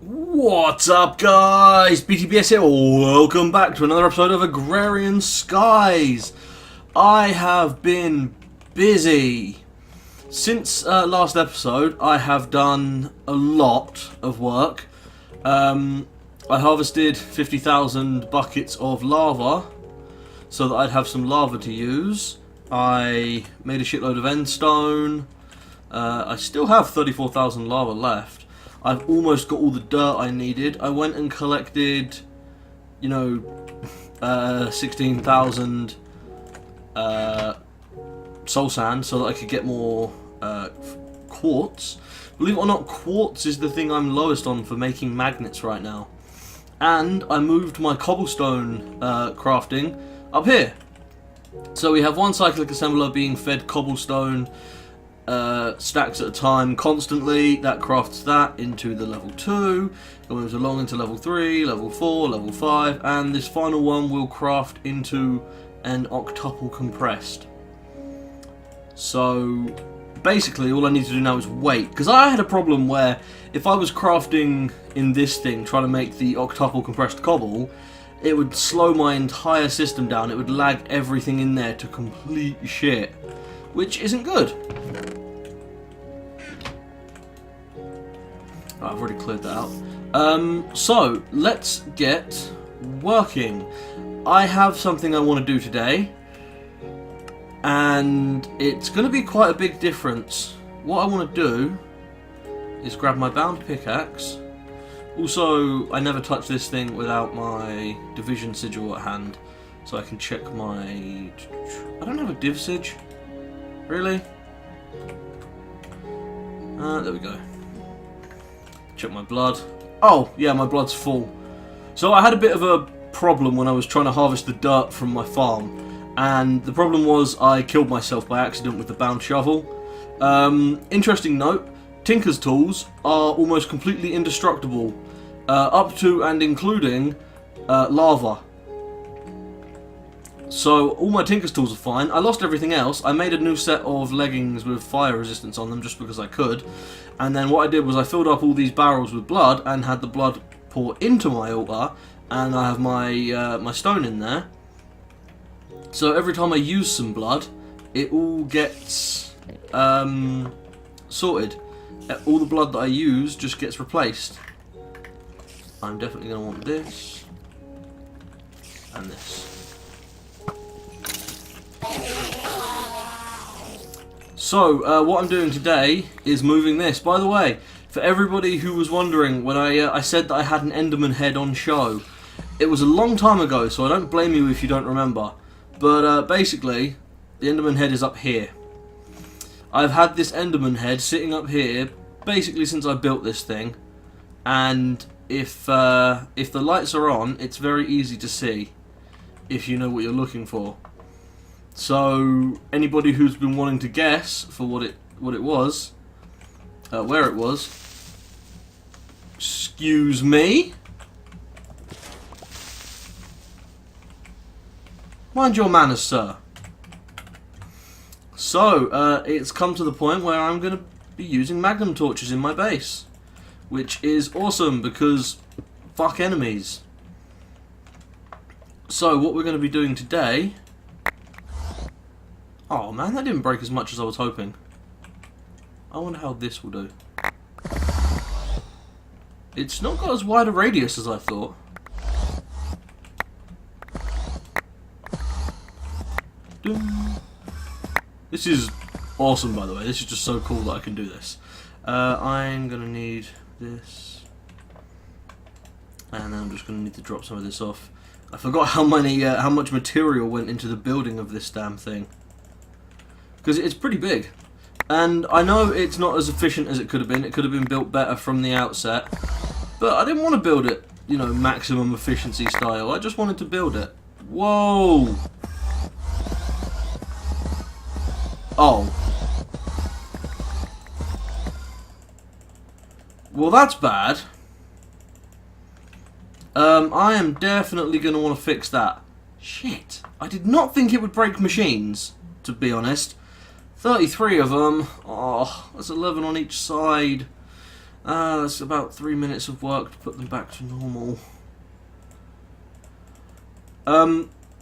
What's up, guys? BTBS here. Welcome back to another episode of Agrarian Skies. I have been busy. Since last episode, I have done a lot of work. I harvested 50,000 buckets of lava so that I'd have some lava to use. I made a shitload of endstone. I still have 34,000 lava left. I've almost got all the dirt I needed. I went and collected, 16,000 soul sand so that I could get more quartz. Believe it or not, quartz is the thing I'm lowest on for making magnets right now. And I moved my cobblestone crafting up here. So we have one cyclic assembler being fed cobblestone stacks at a time constantly. That crafts that into the level 2, it moves along into level 3, level 4, level 5, and this final one will craft into an octuple compressed. So basically all I need to do now is wait, because I had a problem where if I was crafting in this thing trying to make the octuple compressed cobble, it would slow my entire system down. It would lag everything in there to complete shit, which isn't good. I've already cleared that out. So let's get working. I have something I want to do today, and it's going to be quite a big difference. What I want to do is grab my bound pickaxe. Also, I never touch this thing without my division sigil at hand, so I can check my... I don't have a div sig. Really? There we go. Check my blood. Oh, yeah, my blood's full. So I had a bit of a problem when I was trying to harvest the dirt from my farm. And the problem was I killed myself by accident with the bound shovel. Interesting note, Tinker's tools are almost completely indestructible. Up to and including lava. So all my Tinker's tools are fine. I lost everything else. I made a new set of leggings with fire resistance on them just because I could. And then what I did was I filled up all these barrels with blood and had the blood pour into my altar. And I have my my stone in there. So every time I use some blood, it all gets sorted. All the blood that I use just gets replaced. I'm definitely going to want this. And this. So, what I'm doing today is moving this. By the way, for everybody who was wondering, when I said that I had an Enderman head on show, it was a long time ago, so I don't blame you if you don't remember. But basically, the Enderman head is up here. I've had this Enderman head sitting up here basically since I built this thing, and if the lights are on, it's very easy to see if you know what you're looking for. So anybody who's been wanting to guess for what it was, where it was, excuse me, mind your manners, sir. So it's come to the point where I'm going to be using magnum torches in my base, which is awesome because fuck enemies. So what we're going to be doing today... Oh man, that didn't break as much as I was hoping. I wonder how this will do. It's not got as wide a radius as I thought. This is awesome, by the way. This is just so cool that I can do this. I'm going to need this. And then I'm just going to need to drop some of this off. I forgot how much material went into the building of this damn thing. Because it's pretty big. And I know it's not as efficient as it could have been. It could have been built better from the outset. But I didn't want to build it, maximum efficiency style. I just wanted to build it. Whoa! Oh. Well, that's bad. I am definitely going to want to fix that. Shit. I did not think it would break machines, to be honest. 33 of them. Oh, that's 11 on each side. That's about 3 minutes of work to put them back to normal.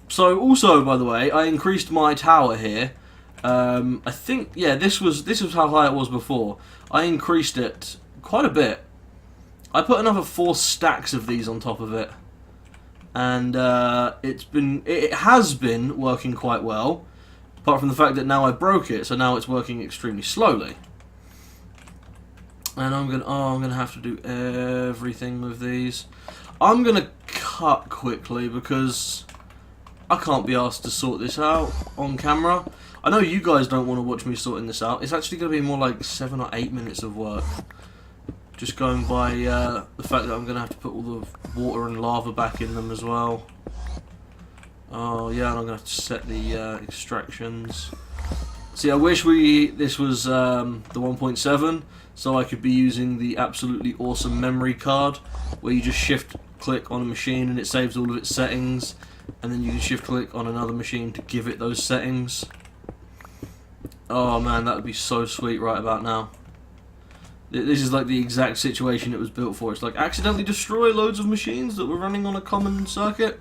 So also, by the way, I increased my tower here. I think, yeah, this was how high it was before. I increased it quite a bit. I put another 4 stacks of these on top of it, and it has been working quite well. Apart from the fact that now I broke it, so now it's working extremely slowly. And I'm gonna have to do everything with these. I'm gonna cut quickly because I can't be asked to sort this out on camera. I know you guys don't want to watch me sorting this out. It's actually gonna be more like 7 or 8 minutes of work. Just going by the fact that I'm gonna have to put all the water and lava back in them as well. Oh yeah, and I'm gonna have to set the extractions. See, I wish this was the 1.7, so I could be using the absolutely awesome memory card, where you just shift click on a machine and it saves all of its settings, and then you can shift click on another machine to give it those settings. Oh man, that would be so sweet right about now. This is like the exact situation it was built for. It's like accidentally destroy loads of machines that were running on a common circuit.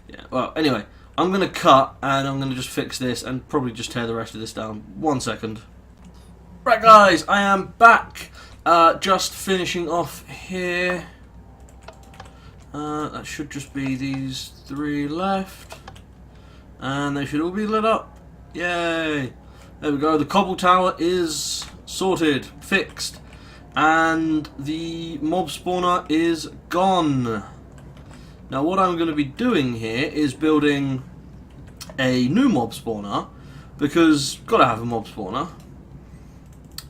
Yeah, well, anyway, I'm going to cut and I'm going to just fix this and probably just tear the rest of this down. 1 second. Right guys, I am back. Just finishing off here. That should just be these 3 left. And they should all be lit up. Yay. There we go, the cobble tower is sorted, fixed. And the mob spawner is gone. Now what I'm going to be doing here is building a new mob spawner, because gotta have a mob spawner.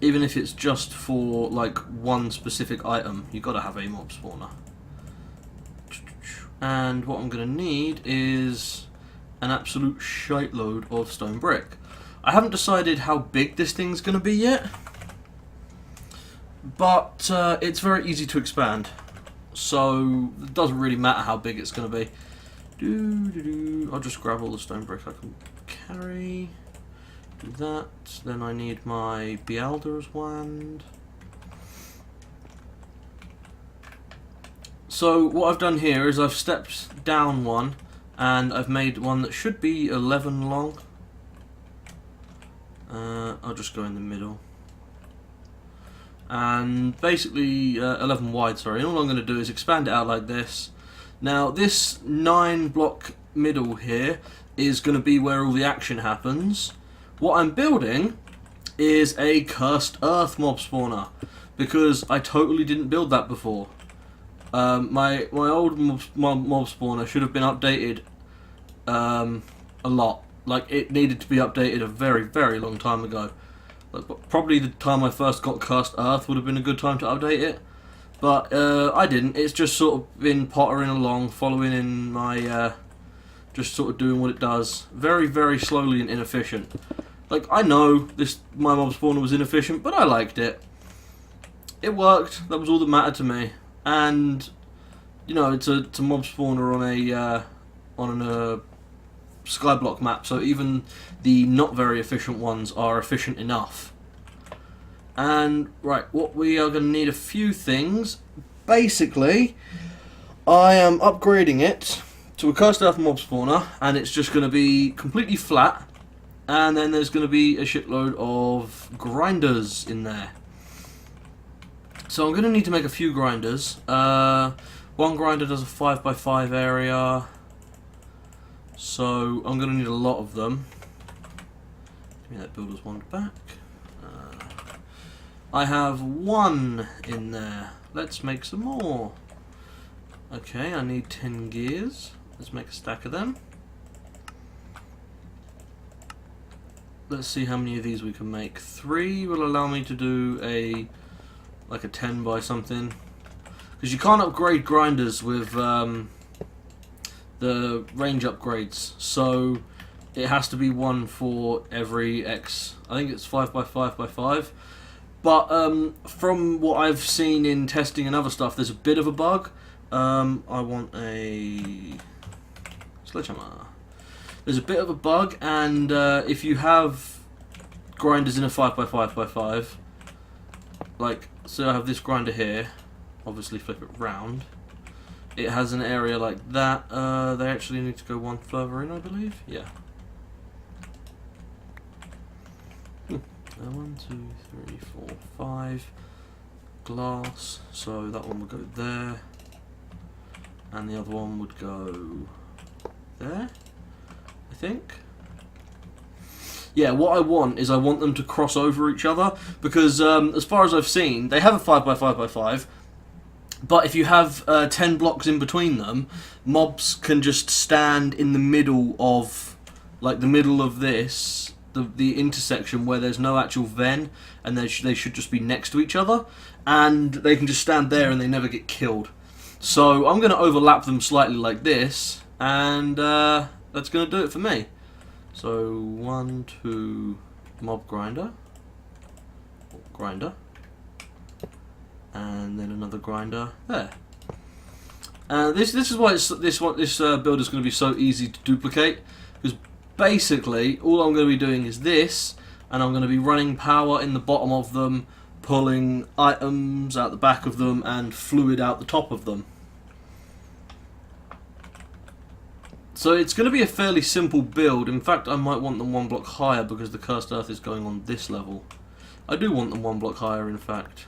Even if it's just for like one specific item, you gotta have a mob spawner. And what I'm going to need is an absolute shiteload of stone brick. I haven't decided how big this thing's going to be yet, but it's very easy to expand. So it doesn't really matter how big it's going to be. I'll just grab all the stone brick I can carry. Do that. Then I need my Beelder's wand. So what I've done here is I've stepped down one, and I've made one that should be 11 long. I'll just go in the middle. And basically 11 wide, sorry. And all I'm going to do is expand it out like this. Now this 9 block middle here is going to be where all the action happens. What I'm building is a cursed earth mob spawner, because I totally didn't build that before. My old mob spawner should have been updated a lot. Like, it needed to be updated a very, very long time ago. Like, probably the time I first got cursed earth would have been a good time to update it. But I didn't. It's just sort of been pottering along, following in my, just sort of doing what it does. Very, very slowly and inefficient. Like, I know my mob spawner was inefficient, but I liked it. It worked. That was all that mattered to me. And, you know, it's a mob spawner on a skyblock map, so even the not very efficient ones are efficient enough. And right, what we are going to need a few things. Basically, I am upgrading it to a cursed earth mob spawner, and it's just going to be completely flat, and then there's going to be a shitload of grinders in there. So I'm going to need to make a few grinders. One grinder does a 5x5 area, so I'm going to need a lot of them. Give me that builder's wand back. I have 1 in there. Let's make some more. Okay, I need 10 gears. Let's make a stack of them. Let's see how many of these we can make. 3 will allow me to do like a 10 by something, because you can't upgrade grinders with the range upgrades, so it has to be 1 for every X. I think it's 5x5x5, but from what I've seen in testing and other stuff, there's a bit of a bug. I want a sledgehammer. There's a bit of a bug, and if you have grinders in a 5x5x5, like, so I have this grinder here, obviously flip it round. It has an area like that. They actually need to go one further in, I believe. Yeah. 1, 2, 3, 4, 5 glass. So that one would go there, and the other one would go there, I think. Yeah, what I want is I want them to cross over each other, because as far as I've seen, they have a 5x5x5, but if you have 10 blocks in between them, mobs can just stand in the middle of, like, the middle of this, the intersection where there's no actual ven, and they should just be next to each other, and they can just stand there and they never get killed. So I'm going to overlap them slightly like this, and that's going to do it for me. So 1, 2, mob grinder, and then another grinder there. This is why this build is going to be so easy to duplicate, because basically all I'm going to be doing is this, and I'm going to be running power in the bottom of them, pulling items out the back of them, and fluid out the top of them. So it's going to be a fairly simple build. In fact, I might want them 1 block higher because the cursed earth is going on this level. I do want them 1 block higher, in fact.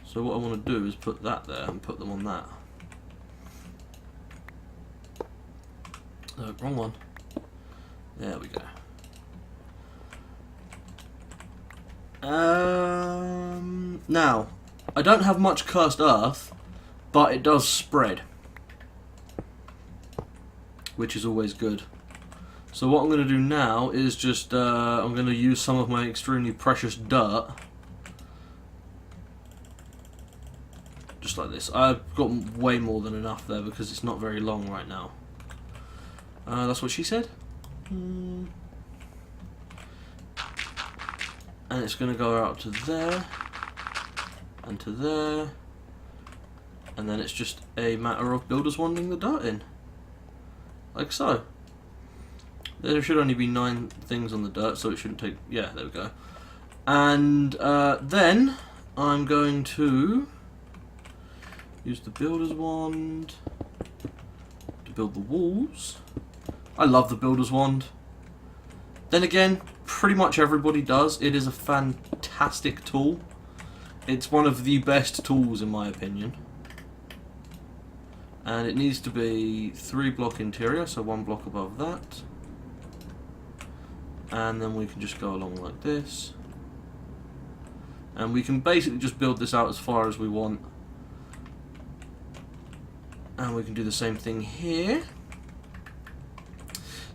So what I want to do is put that there and put them on that. No, wrong one. There we go. Now, I don't have much cursed earth, but it does spread, which is always good. So what I'm going to do now is just, I'm going to use some of my extremely precious dirt. Just like this. I've got way more than enough there because it's not very long right now. That's what she said. And it's going to go out to there, and to there, and then it's just a matter of builders wanting the dirt in. Like so. There should only be 9 things on the dirt, so it shouldn't take... Yeah, there we go. And then I'm going to use the builder's wand to build the walls. I love the builder's wand. Then again, pretty much everybody does. It is a fantastic tool. It's one of the best tools in my opinion. And it needs to be 3 block interior, so 1 block above that. And then we can just go along like this. And we can basically just build this out as far as we want. And we can do the same thing here.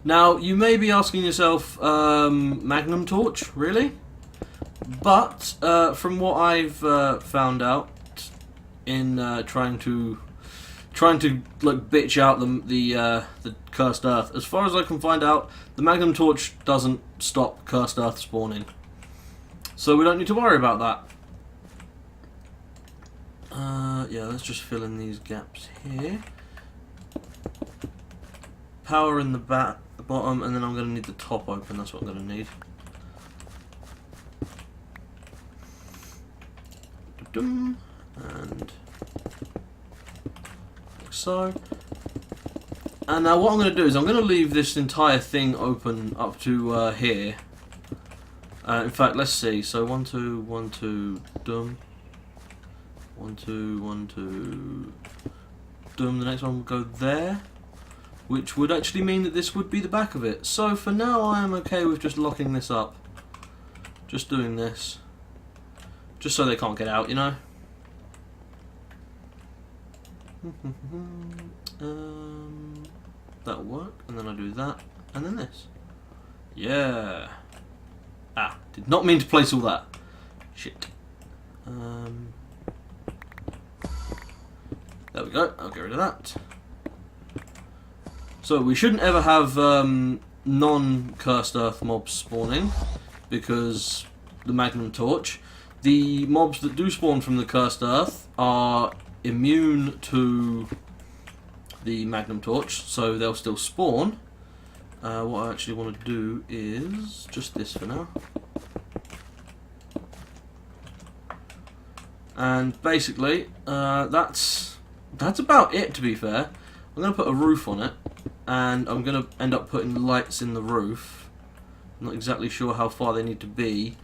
Now, you may be asking yourself, Magnum torch, really? But, from what I've found out in trying to like bitch out the cursed earth, as far as I can find out, the Magnum torch doesn't stop cursed earth spawning. So we don't need to worry about that. Yeah, let's just fill in these gaps here. Power in the bottom, and then I'm going to need the top open. That's what I'm going to need. And like so. And now what I'm going to do is I'm going to leave this entire thing open up to here. In fact, let's see. So 1, 2, 1, 2, dum. 1, 2, 1, 2, dum. The next one will go there, which would actually mean that this would be the back of it. So for now I am okay with just locking this up. Just doing this. Just so they can't get out, you know. That'll work, and then I do that, and then this. Yeah. Ah, did not mean to place all that. Shit. There we go, I'll get rid of that. So we shouldn't ever have non-cursed earth mobs spawning, because the Magnum torch. The mobs that do spawn from the cursed earth are immune to the Magnum torch, so they'll still spawn. What I actually want to do is just this for now. And basically, that's about it, to be fair. I'm going to put a roof on it, and I'm going to end up putting lights in the roof. I'm not exactly sure how far they need to be.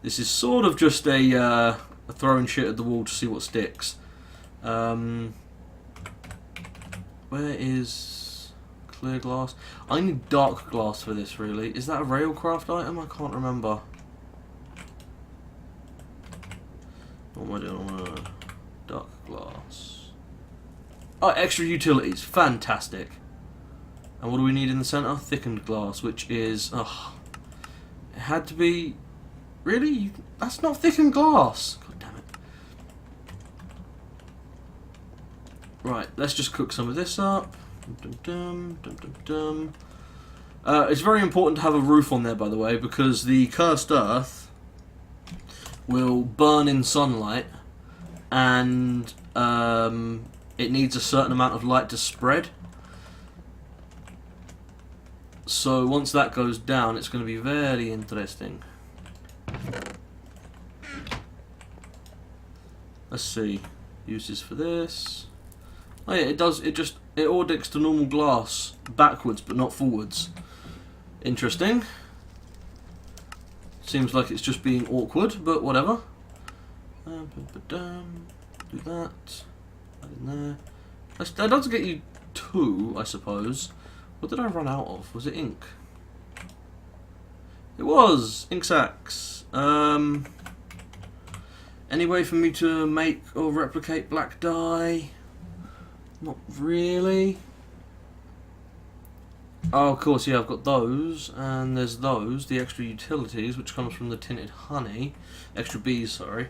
This is sort of just a throwing shit at the wall to see what sticks. Where is clear glass? I need dark glass for this, really. Is that a railcraft item? I can't remember. What am I doing? Dark glass. Oh, extra utilities. Fantastic. And what do we need in the centre? Thickened glass, which is... Oh, it had to be... Really? That's not thickened glass. God damn it. Right, let's just cook some of this up. It's very important to have a roof on there, by the way, because the cursed earth will burn in sunlight, and it needs a certain amount of light to spread. So once that goes down, it's going to be very interesting. Let's see, uses for this. Oh yeah, it does. It audicts to normal glass backwards, but not forwards. Interesting. Seems like it's just being awkward, but whatever. Do that. That in there. That does get you 2, I suppose. What did I run out of? Was it ink? It was! Ink sacks. Any way for me to make or replicate black dye? Not really. Oh, of course, yeah, I've got those, and there's those, the extra utilities, which comes from the tinted honey, extra bees, sorry,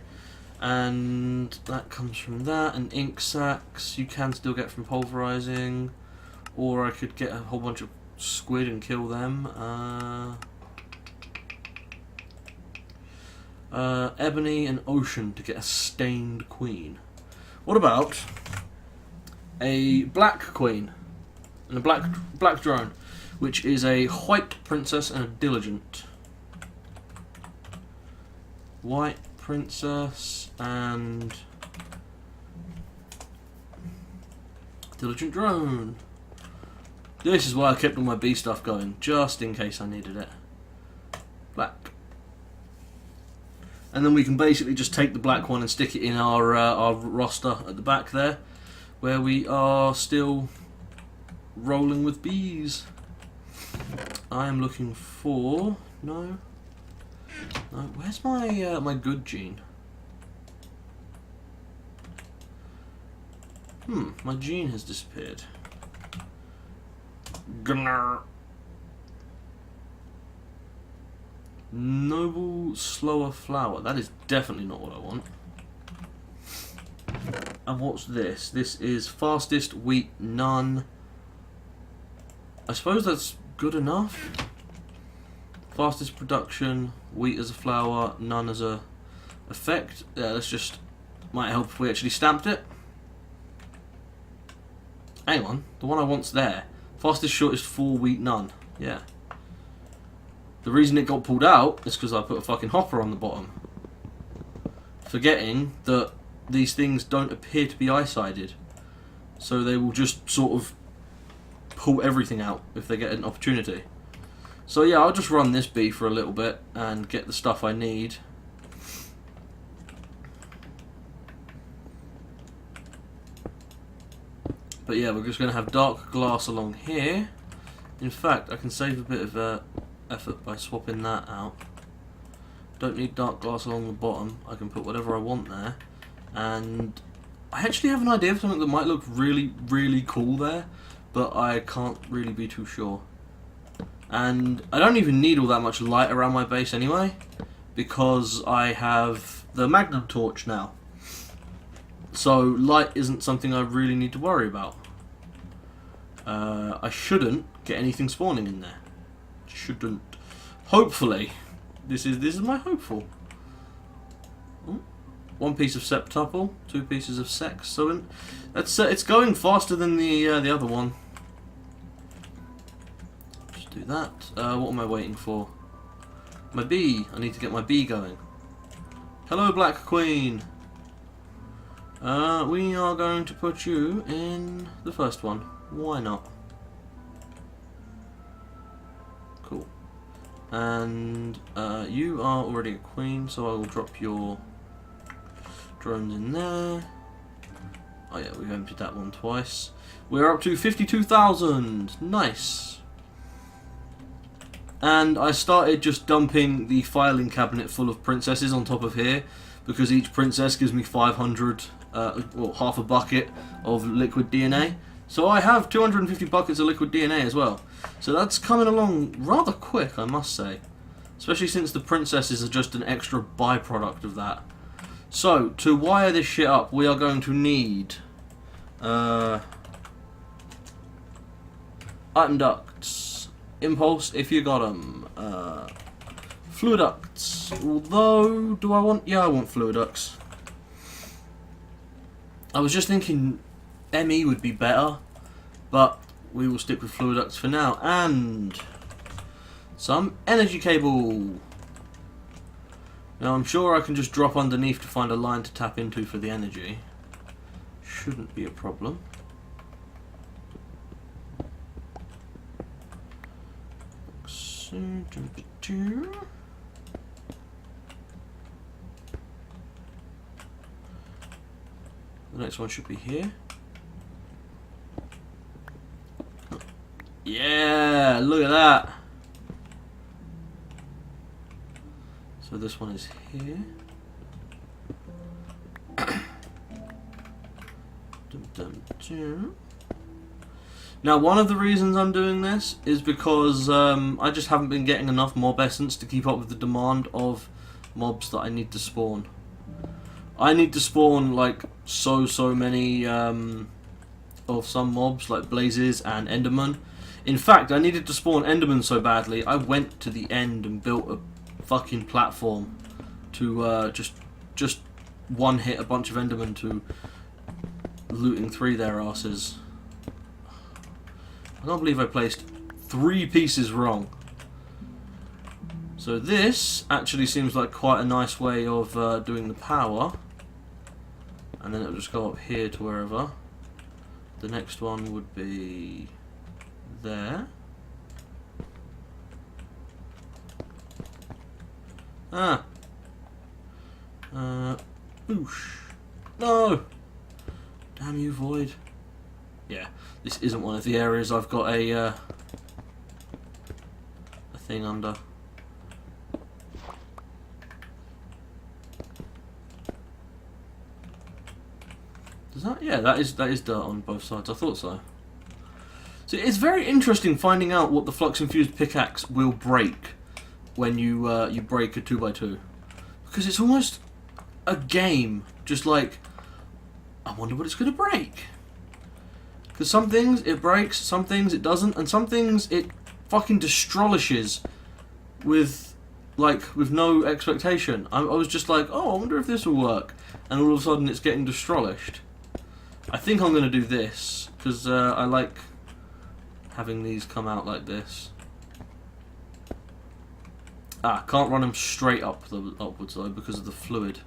and that comes from that, and ink sacks you can still get from pulverizing, or I could get a whole bunch of squid and kill them. Ebony and ocean to get a stained queen. What about a black queen and a black drone, which is a white princess and a diligent. White princess and diligent drone. This is why I kept all my bee stuff going, just in case I needed it. Black. And then we can basically just take the black one and stick it in our roster at the back there, where we are still rolling with bees. I am looking for... No. Where's my my good gene? My gene has disappeared. Gunner. Noble slower flower. That is definitely not what I want. And what's this? This is fastest wheat none. I suppose that's good enough. Fastest production, wheat as a flower, none as a effect. Yeah, let's just... Might help if we actually stamped it. Hang on, the one I want's there. Fastest shortest 4 wheat none. Yeah. The reason it got pulled out is because I put a fucking hopper on the bottom. Forgetting that these things don't appear to be eye-sided. So they will just sort of pull everything out if they get an opportunity. So yeah, I'll just run this bee for a little bit and get the stuff I need. But yeah, we're just going to have dark glass along here. In fact, I can save a bit of effort by swapping that out. Don't need dark glass along the bottom. I can put whatever I want there. And I actually have an idea of something that might look really, really cool there, but I can't really be too sure. And I don't even need all that much light around my base anyway, because I have the magnum torch now. So light isn't something I really need to worry about. I shouldn't get anything spawning in there. Shouldn't. Hopefully. This is my hopeful. Ooh. 1 piece of septuple, 2 pieces of sex. So that's it's going faster than the other one. Just do that. What am I waiting for? My bee. I need to get my bee going. Hello, Black Queen. We are going to put you in the first one. Why not? Cool. And you are already a queen, so I will drop your drones in there. Oh yeah, we've emptied that one twice. We're up to 52,000. Nice. And I started just dumping the filing cabinet full of princesses on top of here, because each princess gives me 500, well, half a bucket of liquid DNA. So I have 250 buckets of liquid DNA as well. So that's coming along rather quick, I must say. Especially since the princesses are just an extra byproduct of that. So, to wire this shit up, we are going to need item ducts, impulse if you got them, fluid ducts. Although, do I want? Yeah, I want fluid ducts. I was just thinking ME would be better, but we will stick with fluid ducts for now. And some energy cable. Now I'm sure I can just drop underneath to find a line to tap into for the energy. Shouldn't be a problem. The next one should be here. Yeah, look at that. So this one is here. Now, one of the reasons I'm doing this is because I just haven't been getting enough mob essence to keep up with the demand of mobs that I need to spawn. I need to spawn like so many of some mobs like blazes and enderman. In fact, I needed to spawn enderman so badly I went to the end and built a fucking platform to just one hit a bunch of endermen to looting 3 their asses. I can't believe I placed 3 pieces wrong. So this actually seems like quite a nice way of doing the power, and then it'll just go up here to wherever. The next one would be there. Boosh. No! Damn you, Void. Yeah, this isn't one of the areas I've got a thing under. Does that? Yeah, that is dirt on both sides. I thought so. So it's very interesting finding out what the flux infused pickaxe will break when you you break a 2x2, because it's almost a game. Just like, I wonder what it's going to break. Because some things it breaks, some things it doesn't, and some things it fucking destrolishes with no expectation. I was just like, oh, I wonder if this will work, and all of a sudden it's getting destrolished. I think I'm going to do this because I like having these come out like this. Can't run them straight upwards though because of the fluid.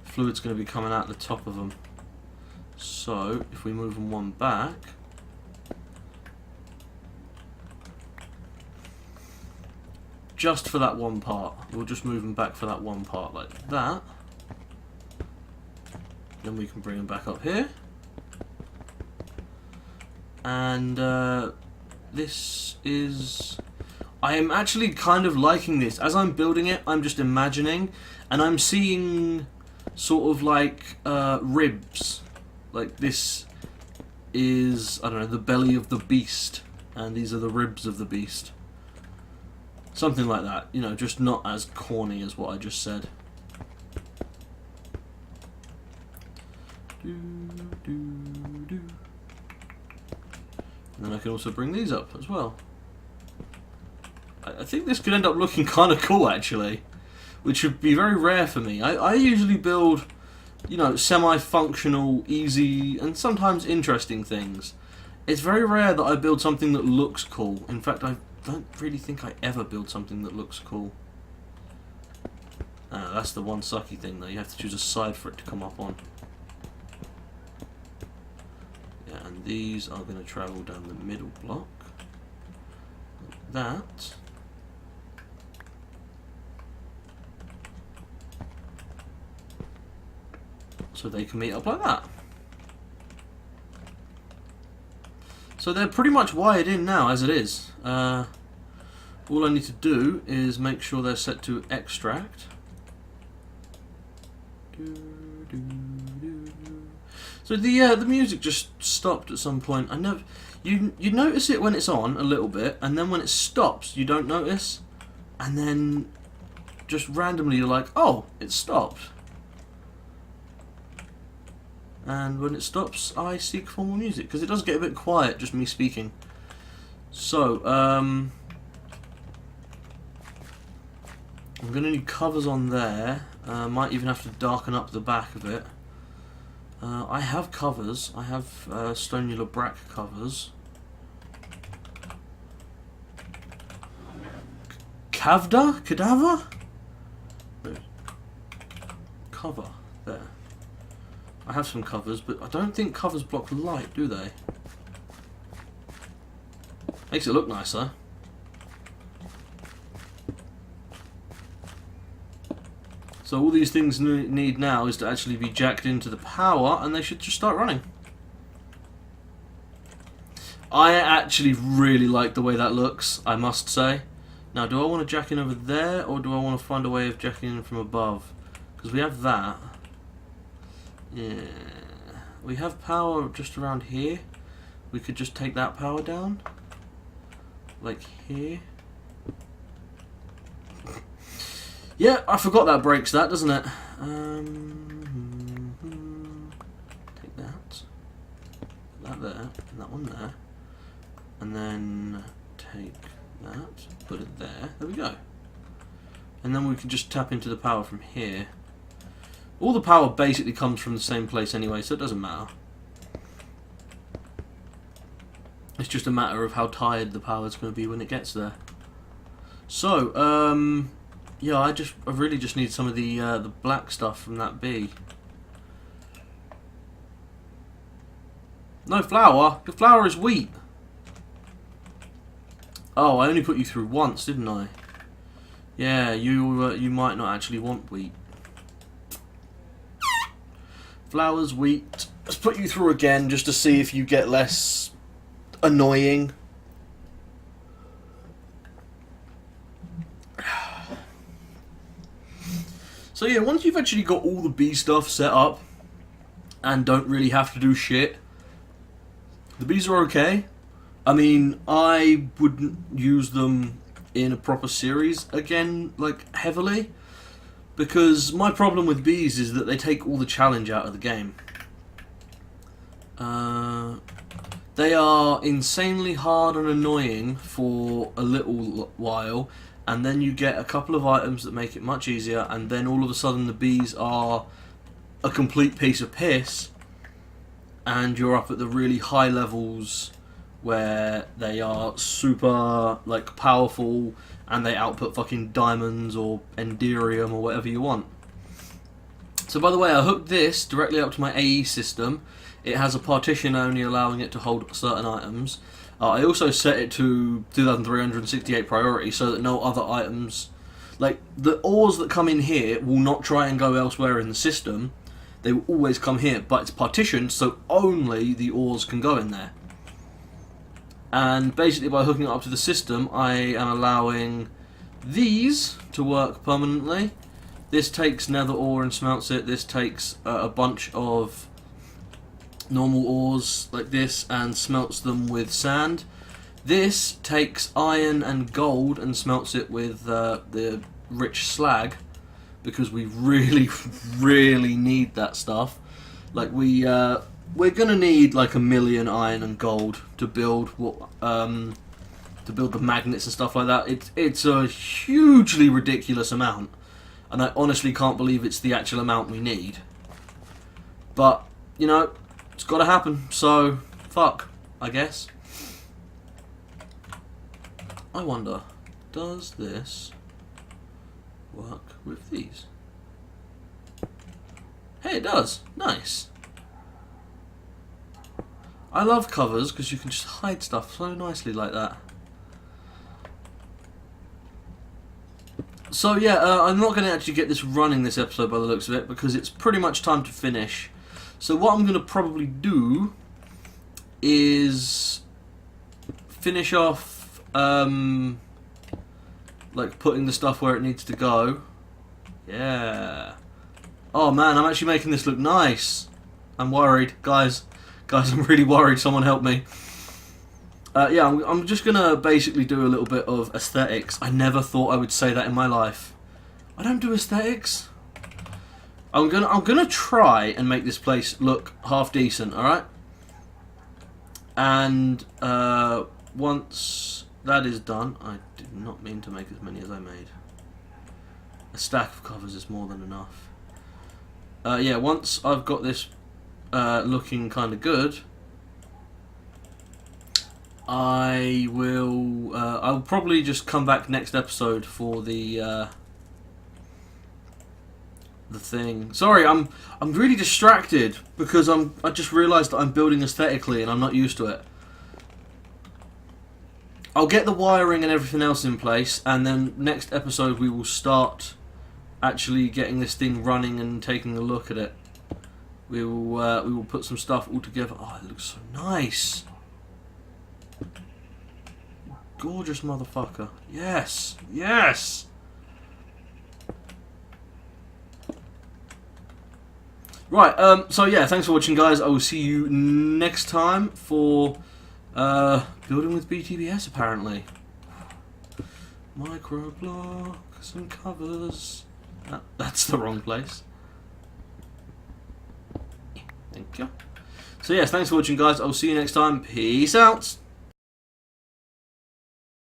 Fluid's going to be coming out the top of them. So if we move them one back, just for that one part, we'll just move them back for that one part like that. Then we can bring them back up here. And this is... I am actually kind of liking this. As I'm building it, I'm just imagining, and I'm seeing sort of like ribs. Like this is, I don't know, the belly of the beast, and these are the ribs of the beast. Something like that, you know, just not as corny as what I just said. And then I can also bring these up as well. I think this could end up looking kind of cool actually, which would be very rare for me. I usually build, you know, semi-functional, easy, and sometimes interesting things. It's very rare that I build something that looks cool. In fact, I don't really think I ever build something that looks cool. That's the one sucky thing though, you have to choose a side for it to come up on. Yeah, and these are going to travel down the middle block. Like that. So they can meet up like that. So they're pretty much wired in now as it is. All I need to do is make sure they're set to extract. So the music just stopped at some point. I never you notice it when it's on a little bit, and then when it stops you don't notice, and then just randomly you're like, oh, it stopped. And when it stops, I seek for more music, because it does get a bit quiet, just me speaking. So, I'm going to need covers on there. Might even have to darken up the back of it. I have covers. I have Stonula Brack covers. Cavda? Cadaver? Cover. There. I have some covers, but I don't think covers block light, do they? Makes it look nicer. So all these things need now is to actually be jacked into the power, and they should just start running. I actually really like the way that looks, I must say. Now, do I want to jack in over there, or do I want to find a way of jacking in from above? Because we have that. Yeah, we have power just around here. We could just take that power down, like here. Yeah, I forgot that breaks that, doesn't it? Take that, put that there, and that one there, and then take that, put it there. There we go. And then we can just tap into the power from here. All the power basically comes from the same place anyway, so it doesn't matter. It's just a matter of how tired the power's going to be when it gets there. So, yeah, I really just need some of the black stuff from that bee. No flour. Your flour is wheat. Oh, I only put you through once, didn't I? Yeah, you might not actually want wheat. Flowers, wheat. Let's put you through again just to see if you get less annoying. So yeah, once you've actually got all the bee stuff set up and don't really have to do shit, the bees are okay. I mean, I wouldn't use them in a proper series again, like, heavily. Because my problem with bees is that they take all the challenge out of the game. They are insanely hard and annoying for a little while, and then you get a couple of items that make it much easier, and then all of a sudden the bees are a complete piece of piss, and you're up at the really high levels where they are super, like, powerful, and they output fucking diamonds or enderium or whatever you want. So by the way, I hooked this directly up to my AE system. It has a partition only allowing it to hold certain items. I also set it to 2368 priority so that no other items, like the ores that come in here, will not try and go elsewhere in the system. They will always come here, but it's partitioned so only the ores can go in there. And basically by hooking it up to the system, I am allowing these to work permanently. This takes nether ore and smelts it. This takes a bunch of normal ores like this and smelts them with sand. This takes iron and gold and smelts it with the rich slag, because we really, really need that stuff. Like we're gonna need like 1 million iron and gold to build the magnets and stuff like that. It's a hugely ridiculous amount, and I honestly can't believe it's the actual amount we need. But you know, it's got to happen. So fuck, I guess. I wonder, does this work with these? Hey, it does. Nice. I love covers because you can just hide stuff so nicely like that. So yeah, I'm not going to actually get this running this episode by the looks of it because it's pretty much time to finish. So what I'm going to probably do is finish off like putting the stuff where it needs to go. Yeah. Oh man, I'm actually making this look nice. I'm worried, guys. Guys, I'm really worried. Someone help me. Yeah, I'm just gonna basically do a little bit of aesthetics. I never thought I would say that in my life. I don't do aesthetics. I'm gonna try and make this place look half decent. All right. And once that is done, I did not mean to make as many as I made. A stack of covers is more than enough. Yeah, once I've got this looking kind of good, I'll probably just come back next episode for the thing. Sorry, I'm really distracted because I just realised that I'm building aesthetically and I'm not used to it. I'll get the wiring and everything else in place, and then next episode we will start actually getting this thing running and taking a look at it. We will put some stuff all together. Oh, it looks so nice. Gorgeous motherfucker. Yes. Yes. Right, so yeah, thanks for watching, guys. I will see you next time for building with BTBS, apparently. Microblocks and covers. That's the wrong place. Thank you. So yes, thanks for watching, guys. I'll see you next time. Peace out.